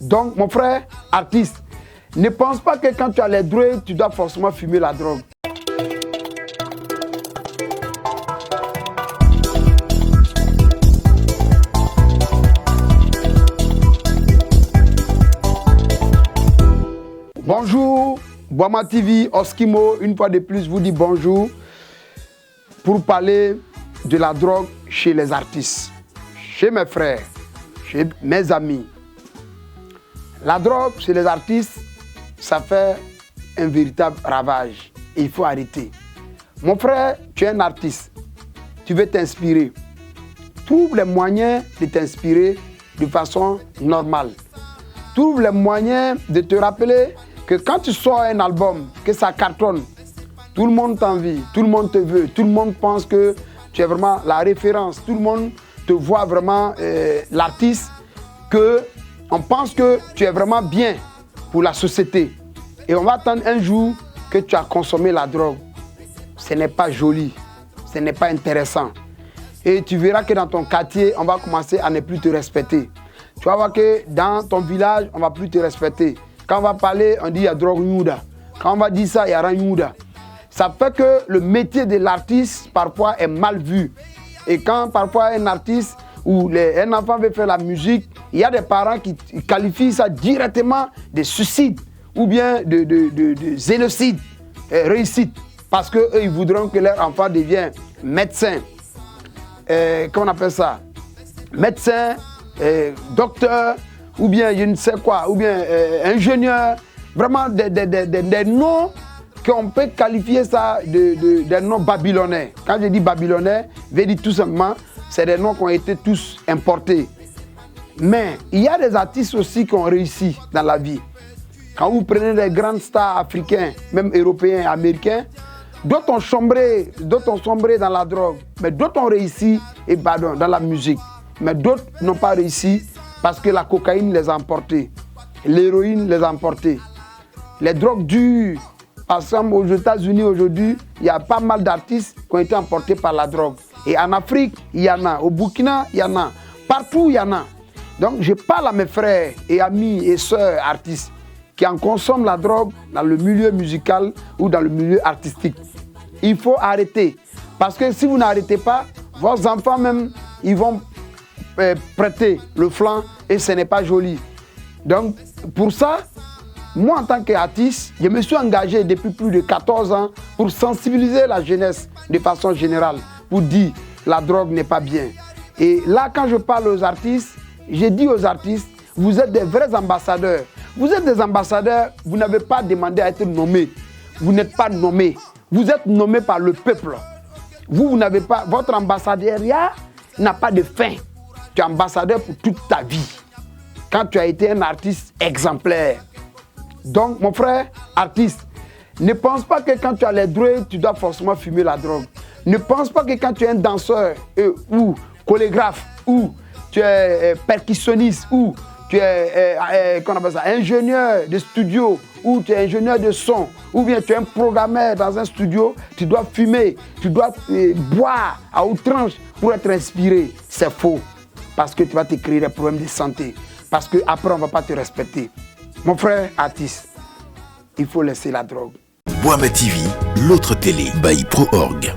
Donc, mon frère, artiste, ne pense pas que quand tu as les drogues, tu dois forcément fumer la drogue. Bonjour, Boama TV, Oskimo, une fois de plus, vous dit bonjour pour parler de la drogue chez les artistes, chez mes frères, chez mes amis. La drogue chez les artistes, ça fait un véritable ravage et il faut arrêter. Mon frère, tu es un artiste, tu veux t'inspirer. Trouve les moyens de t'inspirer de façon normale. Trouve les moyens de te rappeler que quand tu sors un album, que ça cartonne, tout le monde t'envie, tout le monde te veut, tout le monde pense que tu es vraiment la référence, tout le monde te voit vraiment l'artiste, qu'on pense que tu es vraiment bien pour la société. Et on va attendre un jour que tu as consommé la drogue. Ce n'est pas joli, ce n'est pas intéressant. Et tu verras que dans ton quartier, on va commencer à ne plus te respecter. Tu vas voir que dans ton village, on ne va plus te respecter. Quand on va parler, on dit il y a drogue Youda. Quand on va dire ça, il y a rien Youda. Ça fait que le métier de l'artiste, parfois, est mal vu. Et quand parfois un artiste ou un enfant veut faire la musique, il y a des parents qui qualifient ça directement de suicide ou bien de génocide, réussite. Parce qu'eux, ils voudront que leur enfant devienne médecin. Comment on appelle ça? Médecin, docteur, ou bien je ne sais quoi, ou bien ingénieur. Vraiment des noms qu'on peut qualifier ça des noms babylonais. Quand je dis babylonais, je veux dire tout simplement, c'est des noms qui ont été tous importés. Mais il y a des artistes aussi qui ont réussi dans la vie. Quand vous prenez des grandes stars africains, même européens, américains, d'autres ont sombré dans la drogue, mais d'autres ont réussi dans la musique. Mais d'autres n'ont pas réussi parce que la cocaïne les a emportés, l'héroïne les a emportés. Les drogues dures, par exemple aux États-Unis aujourd'hui, il y a pas mal d'artistes qui ont été emportés par la drogue. Et en Afrique, il y en a. Au Burkina, il y en a. Partout, il y en a. Donc je parle à mes frères et amis et sœurs artistes qui en consomment la drogue dans le milieu musical ou dans le milieu artistique. Il faut arrêter. Parce que si vous n'arrêtez pas, vos enfants même, ils vont prêter le flanc et ce n'est pas joli. Donc pour ça, moi en tant qu'artiste, je me suis engagé depuis plus de 14 ans pour sensibiliser la jeunesse de façon générale, pour dire la drogue n'est pas bien. Et là quand je parle aux artistes, j'ai dit aux artistes, vous êtes des vrais ambassadeurs. Vous êtes des ambassadeurs, vous n'avez pas demandé à être nommé. Vous n'êtes pas nommé. Vous êtes nommé par le peuple. Vous n'avez pas, votre ambassadariat n'a pas de fin. Tu es ambassadeur pour toute ta vie. Quand tu as été un artiste exemplaire. Donc, mon frère, artiste, ne pense pas que quand tu as les drogues, tu dois forcément fumer la drogue. Ne pense pas que quand tu es un danseur ou chorégraphe ou tu es percussionniste ou tu es qu'on appelle ça, ingénieur de studio ou tu es ingénieur de son ou bien tu es un programmeur dans un studio, tu dois fumer, tu dois boire à outrance pour être inspiré. C'est faux. Parce que tu vas te créer des problèmes de santé. Parce qu'après, on ne va pas te respecter. Mon frère artiste, il faut laisser la drogue. Boama TV, l'autre télé, by Pro Org.